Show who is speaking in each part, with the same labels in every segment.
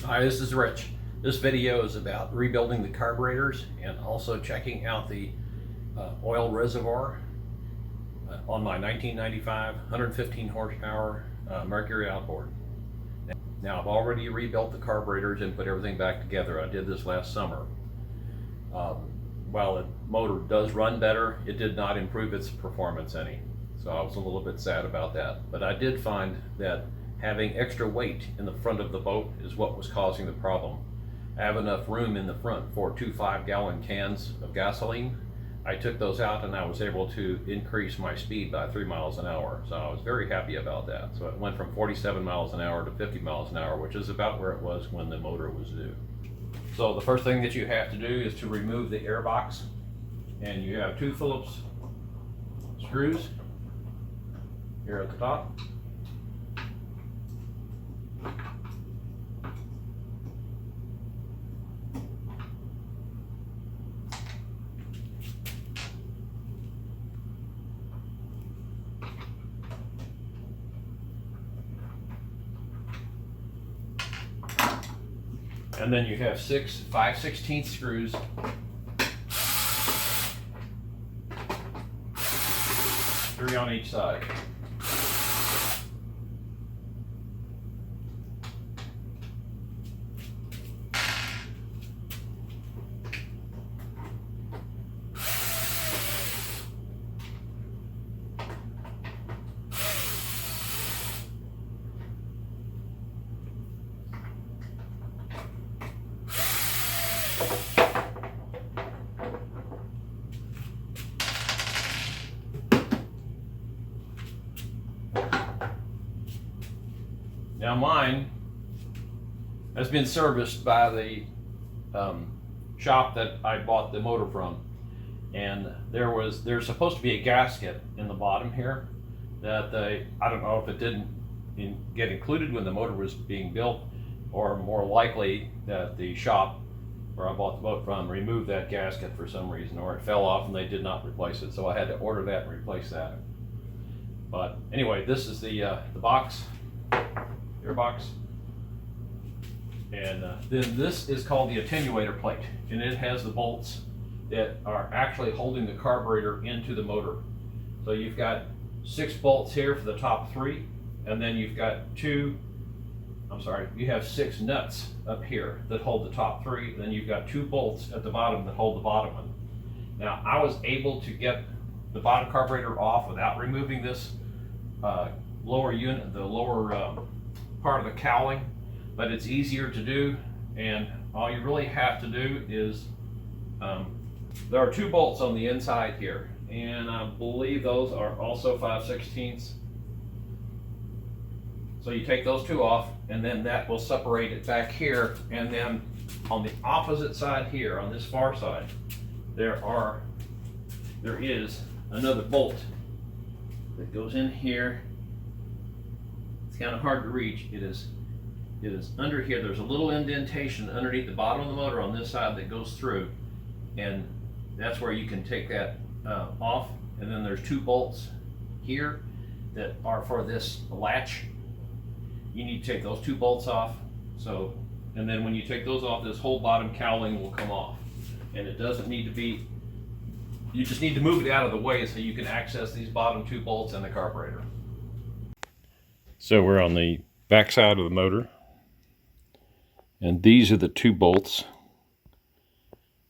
Speaker 1: Hi, this is Rich. This video is about rebuilding the carburetors and also checking out the oil reservoir on my 1995 115 horsepower Mercury outboard. Now I've already rebuilt the carburetors and put everything back together. I did this last summer. While the motor does run better, it did not improve its performance any. So I was a little bit sad about that. But I did find that having extra weight in the front of the boat is what was causing the problem. I have enough room in the front for 2 5-gallon cans of gasoline. I took those out and I was able to increase my speed by 3 miles an hour. So I was very happy about that. So it went from 47 miles an hour to 50 miles an hour, which is about where it was when the motor was new. So the first thing that you have to do is to remove the airbox. And you have 2 Phillips screws here at the top. And then you have 6 5/16 screws three on each side. Now mine has been serviced by the shop that I bought the motor from, and there's supposed to be a gasket in the bottom here that I don't know if it didn't get included when the motor was being built, or more likely that the shop where I bought the boat from removed that gasket for some reason, or it fell off and they did not replace it, so I had to order that and replace that. But anyway, this is the box. Airbox, and then this is called the attenuator plate, and it has the bolts that are actually holding the carburetor into the motor. So you've got 6 bolts here for the top 3, and then you've got you have 6 nuts up here that hold the top 3, then you've got 2 bolts at the bottom that hold the bottom one. Now I was able to get the bottom carburetor off without removing this lower unit, the lower part of the cowling, but it's easier to do, and all you really have to do is there are 2 bolts on the inside here, and I believe those are also 5/16. So you take those 2 off, and then that will separate it back here, and then on the opposite side here, on this far side, there is another bolt that goes in here. Kind of hard to reach. It is under here. There's a little indentation underneath the bottom of the motor on this side that goes through, and that's where you can take that off. And then there's 2 bolts here that are for this latch. You need to take those 2 bolts off. So, and then when you take those off, this whole bottom cowling will come off, and it doesn't need to be. You just need to move it out of the way so you can access these bottom 2 bolts and the carburetor. So we're on the back side of the motor, and these are the 2 bolts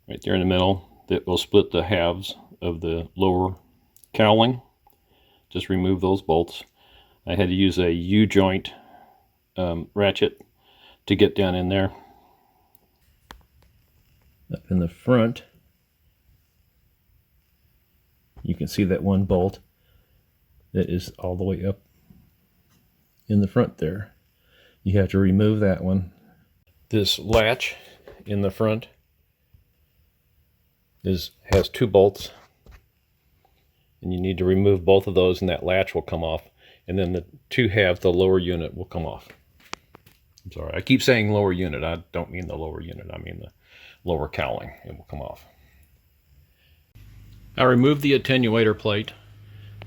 Speaker 1: right there in the middle that will split the halves of the lower cowling. Just remove those bolts. I had to use a U-joint ratchet to get down in there. Up in the front, you can see that 1 bolt that is all the way up in the front there. You have to remove that one. This latch in the front has 2 bolts, and you need to remove both of those, and that latch will come off, and then the 2 halves, the lower unit, will come off. I'm sorry, I keep saying lower unit. I don't mean the lower unit, I mean the lower cowling. It will come off. I removed the attenuator plate.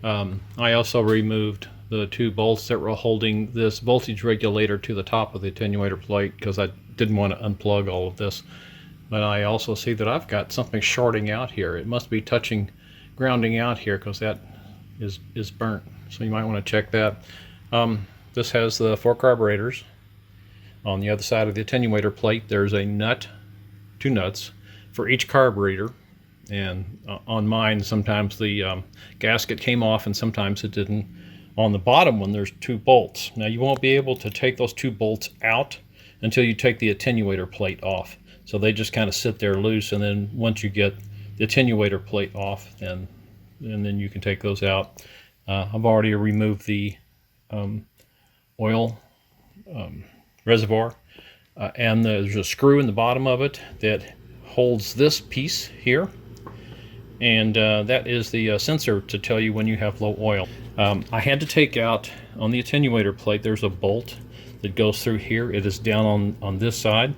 Speaker 1: I also removed the two bolts that were holding this voltage regulator to the top of the attenuator plate, because I didn't want to unplug all of this. But I also see that I've got something shorting out here. It must be touching, grounding out here, because that is burnt. So you might want to check that. This has the 4 carburetors. On the other side of the attenuator plate, there's a nut, 2 nuts for each carburetor. And on mine, sometimes the gasket came off and sometimes it didn't. On the bottom one, there's 2 bolts. Now you won't be able to take those 2 bolts out until you take the attenuator plate off. So they just kind of sit there loose, and then once you get the attenuator plate off, and then you can take those out. I've already removed the oil reservoir, and there's a screw in the bottom of it that holds this piece here, and that is the sensor to tell you when you have low oil. I had to take out, on the attenuator plate, there's a bolt that goes through here. It is down on this side,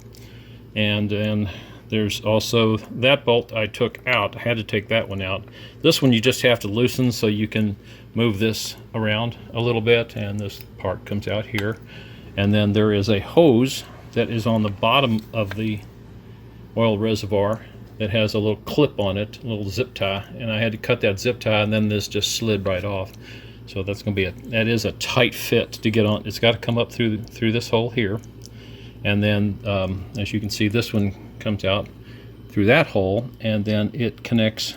Speaker 1: and then there's also that bolt I took out. I had to take that one out. This one you just have to loosen so you can move this around a little bit, and this part comes out here. And then there is a hose that is on the bottom of the oil reservoir that has a little clip on it, a little zip tie, and I had to cut that zip tie, and then this just slid right off. So that's going to be that is a tight fit to get on. It's got to come up through this hole here, and then as you can see, this one comes out through that hole, and then it connects. I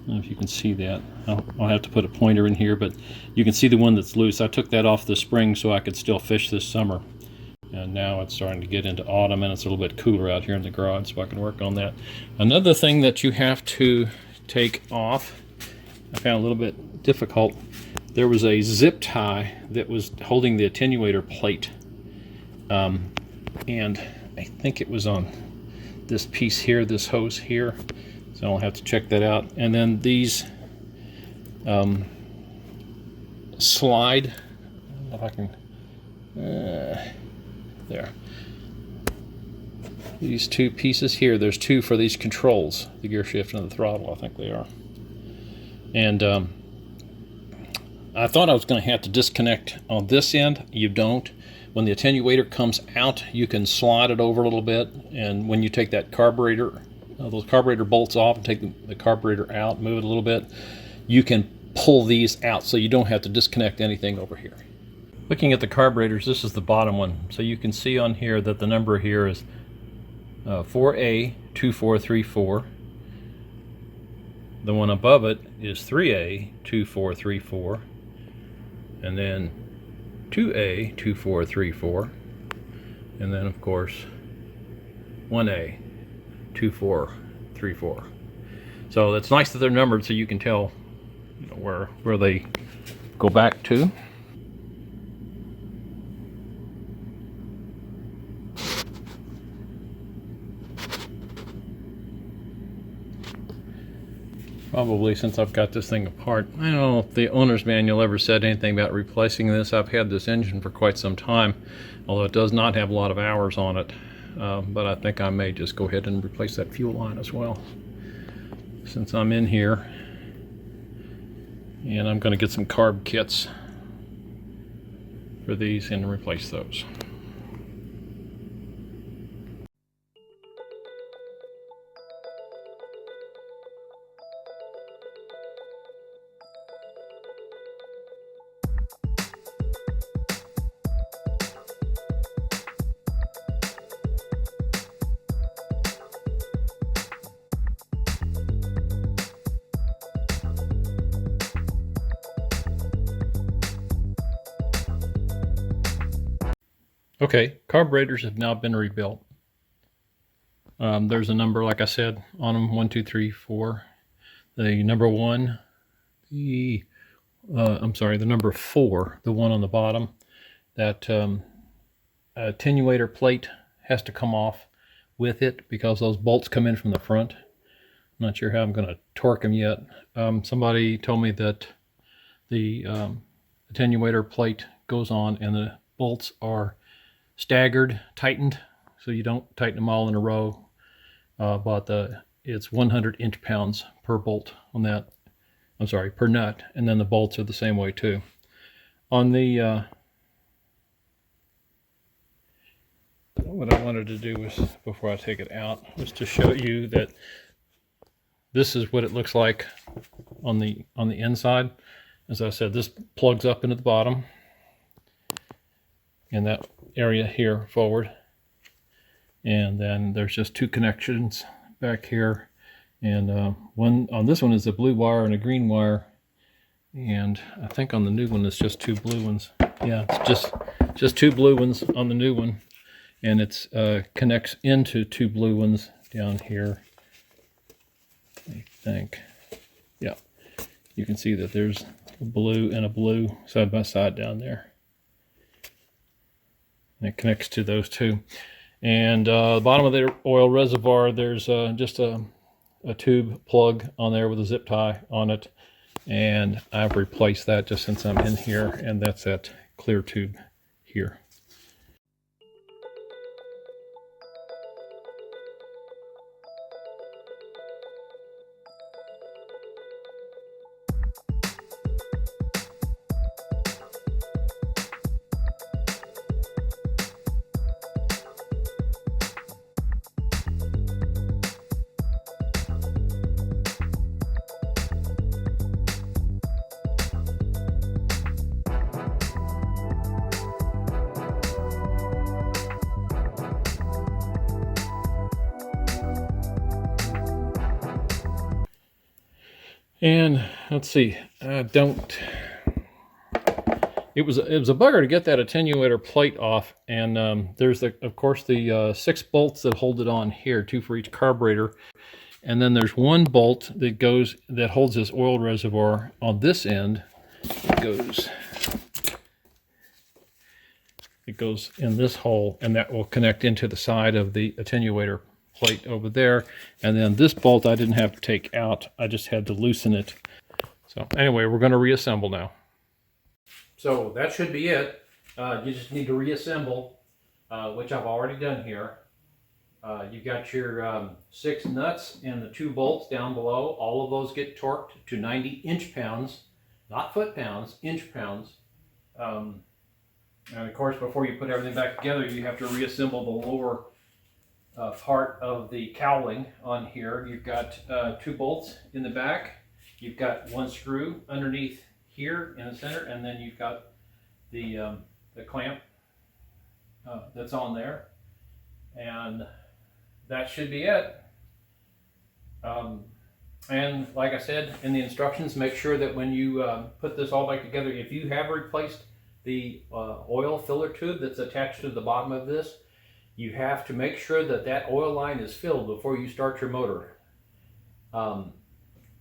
Speaker 1: don't know if you can see that. I'll have to put a pointer in here, but you can see the one that's loose. I took that off the spring so I could still fish this summer. And now it's starting to get into autumn, and it's a little bit cooler out here in the garage, so I can work on that. Another thing that you have to take off, I found a little bit difficult. There was a zip tie that was holding the attenuator plate, and I think it was on this piece here, this hose here, so I'll have to check that out. And then these slide, I don't know if I can, there. These 2 pieces here, there's 2 for these controls, the gear shift and the throttle, I think they are. And I thought I was going to have to disconnect on this end. You don't. When the attenuator comes out, you can slide it over a little bit, and when you take that carburetor, those carburetor bolts off, and take the carburetor out, move it a little bit, you can pull these out, so you don't have to disconnect anything over here. Looking at the carburetors, this is the bottom one. So you can see on here that the number here is 4A2434. The one above it is 3A2434. And then 2A2434. And then, of course, 1A2434. So it's nice that they're numbered so you can tell, you know, where they go back to. Probably since I've got this thing apart. I don't know if the owner's manual ever said anything about replacing this. I've had this engine for quite some time, although it does not have a lot of hours on it. But I think I may just go ahead and replace that fuel line as well, since I'm in here. And I'm going to get some carb kits for these and replace those. Okay, carburetors have now been rebuilt. There's a number, like I said, on them, 1, 2, 3, 4. The number 1, the number 4, the one on the bottom, that attenuator plate has to come off with it because those bolts come in from the front. I'm not sure how I'm going to torque them yet. Somebody told me that the attenuator plate goes on and the bolts are staggered, tightened, so you don't tighten them all in a row. But it's 100 inch-pounds per bolt on that. I'm sorry, per nut, and then the bolts are the same way too. On the what I wanted to do was, before I take it out, was to show you that this is what it looks like on the inside. As I said, this plugs up into the bottom in that area here forward, and then there's just two connections back here, and one on this one is a blue wire and a green wire, and I think on the new one it's just two blue ones. Yeah, it's just two blue ones on the new one, and it's connects into two blue ones down here, I think. Yeah, you can see that there's a blue and a blue side by side down there, and it connects to those two. And the bottom of the oil reservoir, there's just a tube plug on there with a zip tie on it, and I've replaced that just since I'm in here, and that's that clear tube here. And let's see, it was a bugger to get that attenuator plate off, and there's of course the 6 bolts that hold it on here, 2 for each carburetor, and then there's 1 bolt that holds this oil reservoir on this end. It goes in this hole, and that will connect into the side of the attenuator plate over there. And then this bolt I didn't have to take out, I just had to loosen it. So anyway, we're going to reassemble now. So that should be it. You just need to reassemble, which I've already done here. You've got your 6 nuts and the 2 bolts down below. All of those get torqued to 90 inch-pounds, not foot-pounds, inch-pounds. And of course, before you put everything back together, you have to reassemble the lower part of the cowling on here. You've got 2 bolts in the back. You've got 1 screw underneath here in the center, and then you've got the clamp that's on there, and that should be it. And like I said in the instructions, make sure that when you put this all back together, if you have replaced the oil filler tube that's attached to the bottom of this, you have to make sure that that oil line is filled before you start your motor.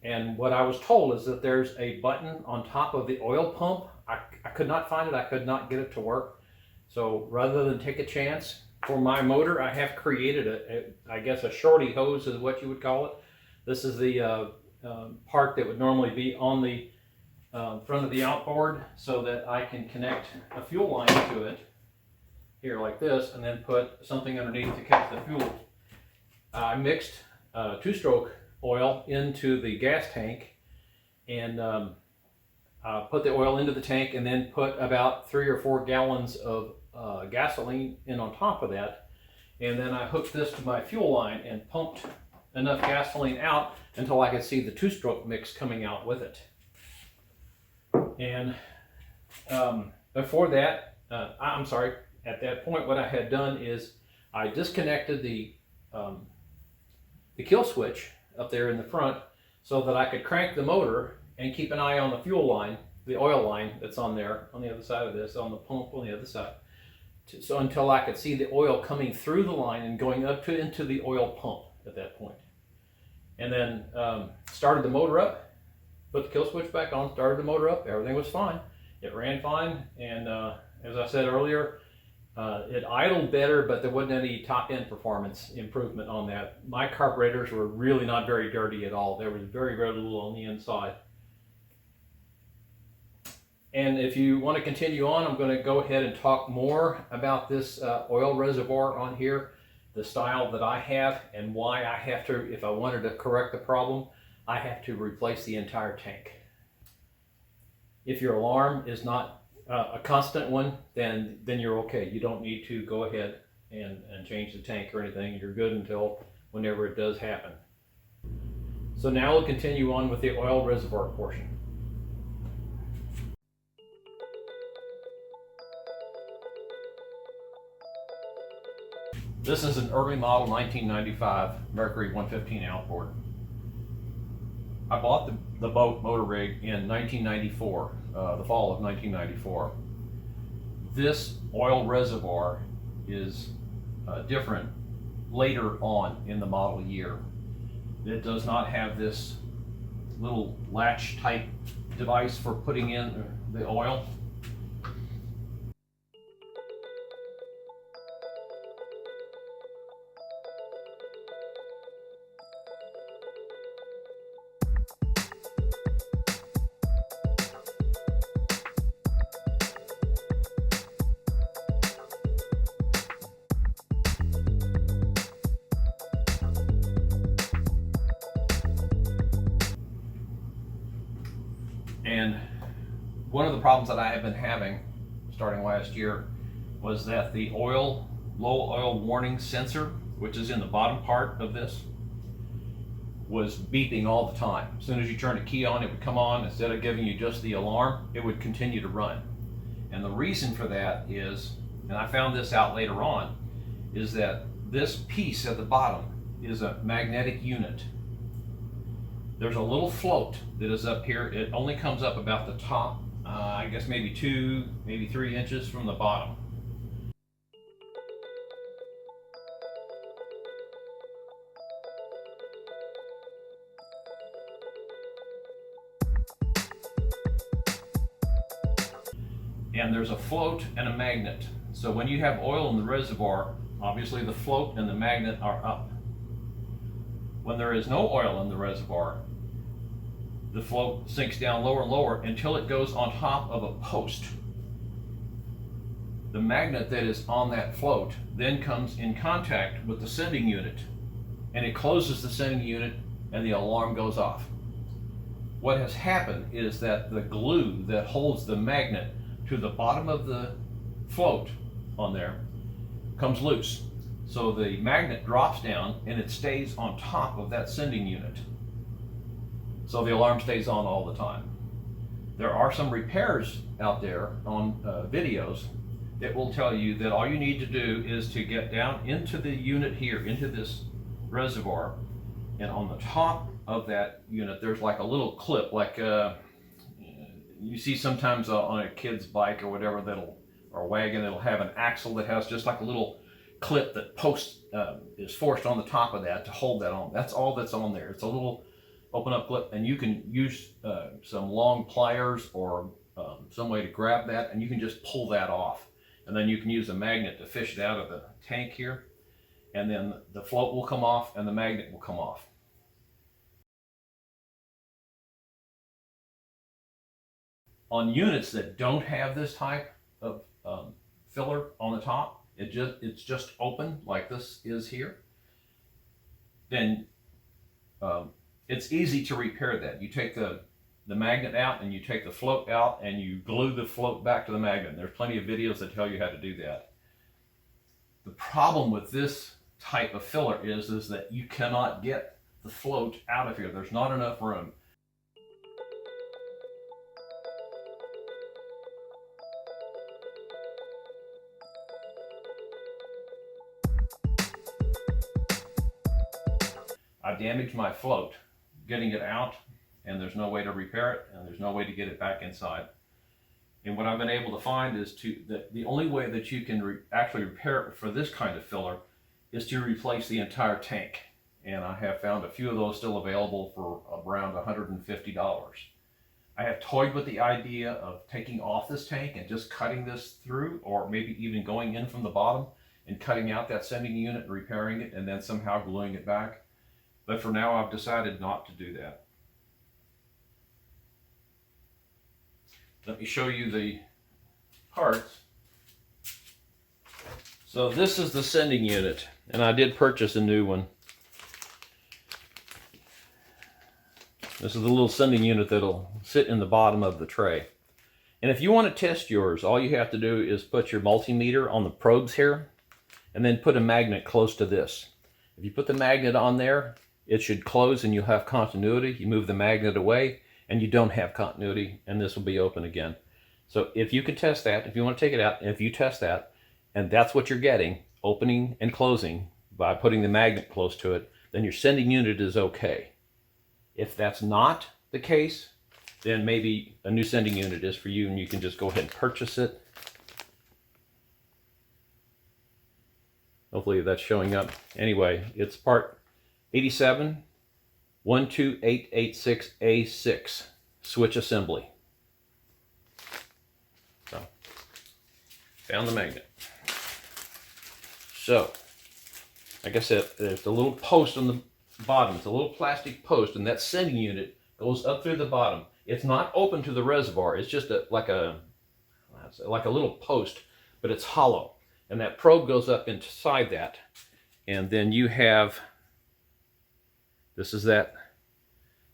Speaker 1: And what I was told is that there's a button on top of the oil pump. I could not find it. I could not get it to work. So rather than take a chance for my motor, I have created I guess a shorty hose is what you would call it. This is the part that would normally be on the front of the outboard, so that I can connect a fuel line to it here like this, and then put something underneath to catch the fuel. I mixed 2-stroke oil into the gas tank, and put the oil into the tank, and then put about 3 or 4 gallons of gasoline in on top of that, and then I hooked this to my fuel line and pumped enough gasoline out until I could see the 2-stroke mix coming out with it. And before that, I'm sorry, at that point what I had done is I disconnected the kill switch up there in the front, so that I could crank the motor and keep an eye on the fuel line, the oil line that's on there on the other side of this, on the pump on the other side, so until I could see the oil coming through the line and going up into the oil pump at that point. And then started the motor up, put the kill switch back on, started the motor up, everything was fine. It ran fine, and as I said earlier, it idled better, but there wasn't any top-end performance improvement on that. My carburetors were really not very dirty at all. There was very, very little on the inside. And if you want to continue on, I'm going to go ahead and talk more about this oil reservoir on here, the style that I have, and why I have to, if I wanted to correct the problem, I have to replace the entire tank. If your alarm is not a constant one, then you're okay. You don't need to go ahead and change the tank or anything. You're good until whenever it does happen. So now we'll continue on with the oil reservoir portion. This is an early model 1995 Mercury 115 outboard. I bought the boat motor rig in 1994, the fall of 1994. This oil reservoir is different later on in the model year. It does not have this little latch type device for putting in the oil. And one of the problems that I have been having starting last year was that the low oil warning sensor, which is in the bottom part of this, was beeping all the time. As soon as you turn a key on, it would come on. Instead of giving you just the alarm, it would continue to run. And the reason for that is, and I found this out later on, is that this piece at the bottom is a magnetic unit. There's a little float that is up here. It only comes up about the top, I guess maybe 2, maybe 3 inches from the bottom. And there's a float and a magnet. So when you have oil in the reservoir, obviously the float and the magnet are up. When there is no oil in the reservoir, the float sinks down lower and lower until it goes on top of a post. The magnet that is on that float then comes in contact with the sending unit, and it closes the sending unit and the alarm goes off. What has happened is that the glue that holds the magnet to the bottom of the float on there comes loose. So the magnet drops down and it stays on top of that sending unit. So the alarm stays on all the time. There are some repairs out there on videos that will tell you that all you need to do is to get down into the unit here, into this reservoir, and on the top of that unit there's like a little clip, like you see sometimes on a kid's bike or whatever, or wagon, that'll have an axle that has just like a little clip that is forced on the top of that to hold that on. That's all that's on there. It's a little open up clip, and you can use some long pliers or some way to grab that, and you can just pull that off. And then you can use a magnet to fish it out of the tank here, and then the float will come off and the magnet will come off. On units that don't have this type of filler on the top, it's just open like this is here, then it's easy to repair that. You take the magnet out and you take the float out and you glue the float back to the magnet. There's plenty of videos that tell you how to do that. The problem with this type of filler is that you cannot get the float out of here. There's not enough room. I damaged my float getting it out, and there's no way to repair it, and there's no way to get it back inside. And what I've been able to find is the only way that you can actually repair it for this kind of filler is to replace the entire tank. And I have found a few of those still available for around $150. I have toyed with the idea of taking off this tank and just cutting this through, or maybe even going in from the bottom and cutting out that sending unit and repairing it and then somehow gluing it back. But for now, I've decided not to do that. Let me show you the parts. So this is the sending unit, and I did purchase a new one. This is the little sending unit that'll sit in the bottom of the tray. And if you want to test yours, all you have to do is put your multimeter on the probes here, and then put a magnet close to this. If you put the magnet on there, it should close and you'll have continuity. You move the magnet away and you don't have continuity, and this will be open again. So if you can test that, if you want to take it out, and if you test that, and that's what you're getting, opening and closing by putting the magnet close to it, then your sending unit is okay. If that's not the case, then maybe a new sending unit is for you, and you can just go ahead and purchase it. Hopefully that's showing up. Anyway, it's part 87 12886A6 switch assembly. So, found the magnet. So, like I said, there's a little post on the bottom. It's a little plastic post, and that sending unit goes up through the bottom. It's not open to the reservoir. It's just like a little post, but it's hollow. And that probe goes up inside that. And then you have, this is that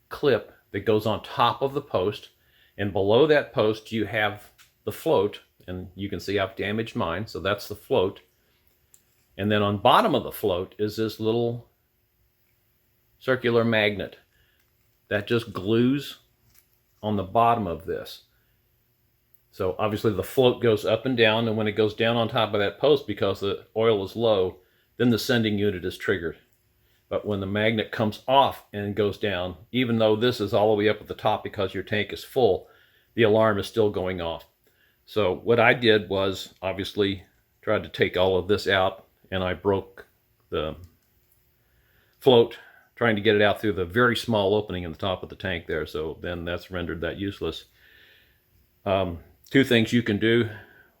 Speaker 1: clip that goes on top of the post. And below that post, you have the float. And you can see I've damaged mine, so that's the float. And then on bottom of the float is this little circular magnet that just glues on the bottom of this. So obviously the float goes up and down, and when it goes down on top of that post, because the oil is low, then the sending unit is triggered. But when the magnet comes off and goes down, even though this is all the way up at the top because your tank is full, the alarm is still going off. So what I did was obviously tried to take all of this out, and I broke the float trying to get it out through the very small opening in the top of the tank there. So then that's rendered that useless. Two things you can do.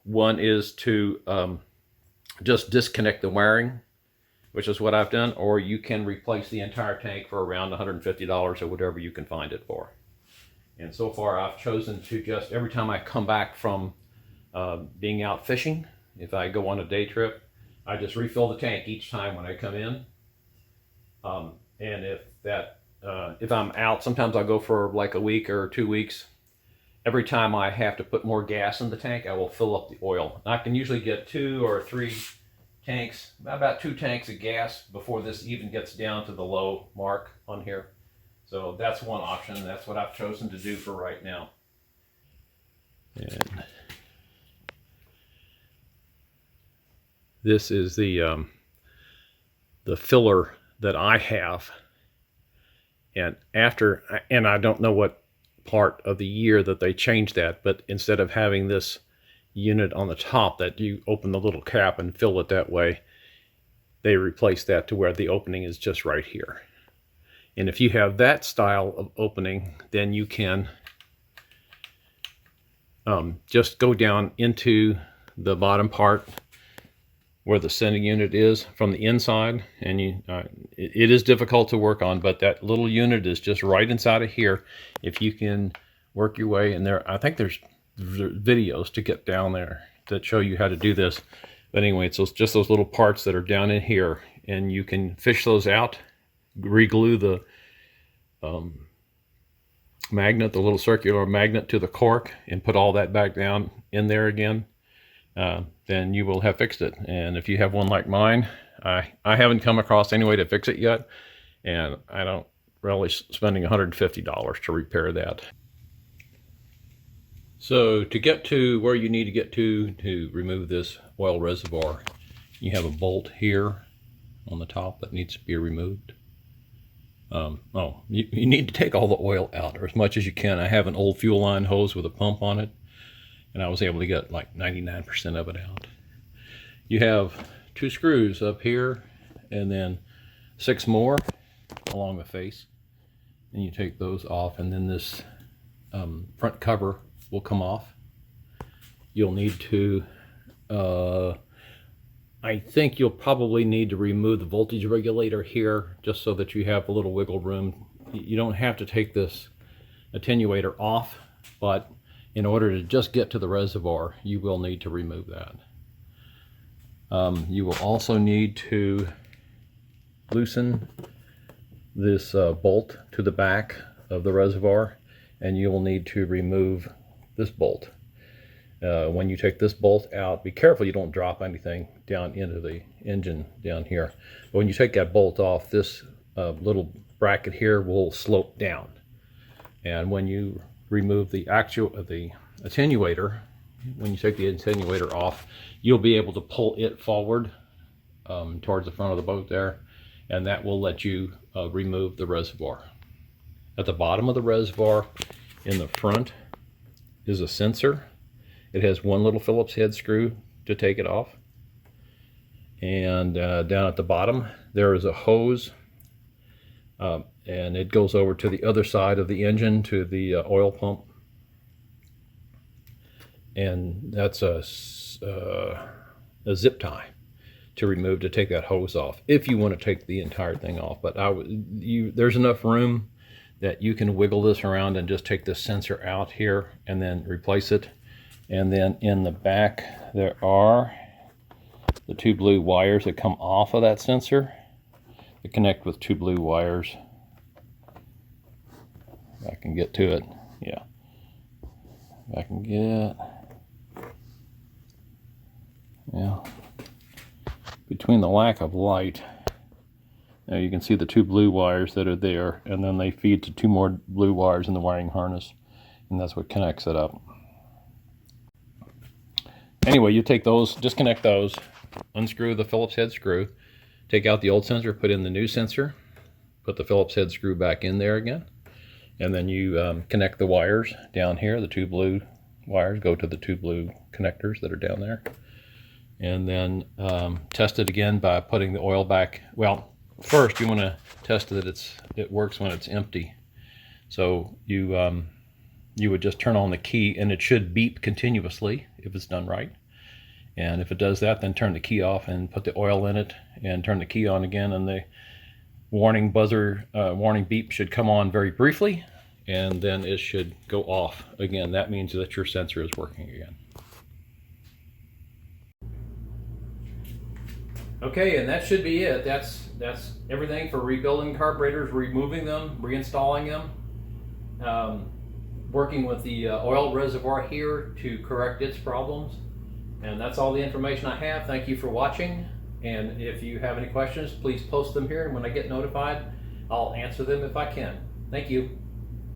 Speaker 1: One is to just disconnect the wiring, which is what I've done, or you can replace the entire tank for around $150 or whatever you can find it for. And so far I've chosen to just, every time I come back from being out fishing, if I go on a day trip, I just refill the tank each time when I come in. And if I'm out, sometimes I'll go for like a week or 2 weeks. Every time I have to put more gas in the tank, I will fill up the oil. I can usually get 2 or 3 tanks, about 2 tanks of gas before this even gets down to the low mark on here. So that's one option. That's what I've chosen to do for right now. And this is the filler that I have, and I don't know what part of the year that they changed that, but instead of having this unit on the top that you open the little cap and fill it that way, they replaced that to where the opening is just right here. And if you have that style of opening, then you can just go down into the bottom part where the sending unit is from the inside, and it is difficult to work on, but that little unit is just right inside of here. If you can work your way in there, I think there's videos to get down there that show you how to do this. But anyway, it's just those little parts that are down in here, and you can fish those out, re-glue the magnet, the little circular magnet, to the cork, and put all that back down in there again. Then you will have fixed it. And if you have one like mine, I haven't come across any way to fix it yet, and I don't really spending $150 to repair that. So to get to where you need to get to remove this oil reservoir, you have a bolt here on the top that needs to be removed. You need to take all the oil out, or as much as you can. I have an old fuel line hose with a pump on it, and I was able to get like 99% of it out. You have 2 screws up here, and then 6 more along the face, and you take those off, and then this front cover will come off. You'll need to I think you'll probably need to remove the voltage regulator here, just so that you have a little wiggle room. You don't have to take this attenuator off, but in order to just get to the reservoir, you will need to remove that. You will also need to loosen this bolt to the back of the reservoir, and you will need to remove this bolt. When you take this bolt out, be careful you don't drop anything down into the engine down here. But when you take that bolt off, this little bracket here will slope down. And when you remove the attenuator, when you take the attenuator off, you'll be able to pull it forward towards the front of the boat there, and that will let you remove the reservoir. At the bottom of the reservoir in the front is a sensor. It has one little Phillips head screw to take it off. And down at the bottom there is a hose, and it goes over to the other side of the engine to the oil pump. And that's a zip tie to take that hose off if you want to take the entire thing off. But there's enough room that you can wiggle this around and just take this sensor out here and then replace it. And then in the back there are the two blue wires that come off of that sensor. They connect with two blue wires. If I can get to it, yeah. If I can get, yeah. Between the lack of light, now you can see the two blue wires that are there, and then they feed to two more blue wires in the wiring harness, and that's what connects it up. Anyway, you take those, disconnect those, unscrew the Phillips head screw, take out the old sensor, put in the new sensor, put the Phillips head screw back in there again, and then you connect the wires down here. The two blue wires go to the two blue connectors that are down there. And then test it again by putting the oil back. Well, first you want to test that it works when it's empty. So you would just turn on the key, and it should beep continuously if it's done right. And if it does that, then turn the key off and put the oil in it and turn the key on again, and the warning buzzer, warning beep should come on very briefly, and then it should go off again. That means that your sensor is working again. Okay, and that should be it. That's everything for rebuilding carburetors, removing them, reinstalling them, working with the oil reservoir here to correct its problems. And that's all the information I have. Thank you for watching. And if you have any questions, please post them here, and when I get notified, I'll answer them if I can. Thank you.